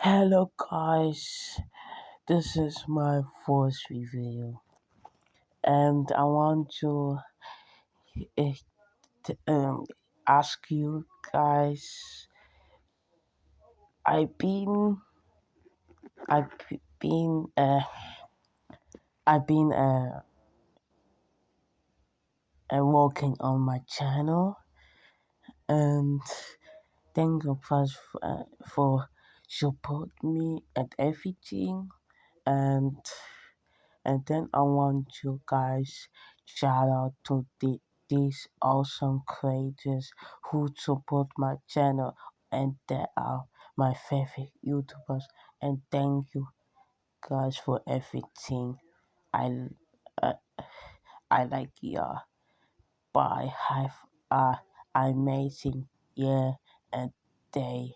Hello guys, this is my first review and I want to uh, ask you guys. I've been I've been I've been working on my channel, and thank you first for support me and everything. And And then I want you guys shout out to these awesome creators who support my channel, and they are my favorite YouTubers. And thank you guys for everything. I uh, I like you. Bye. Have a amazing year and day.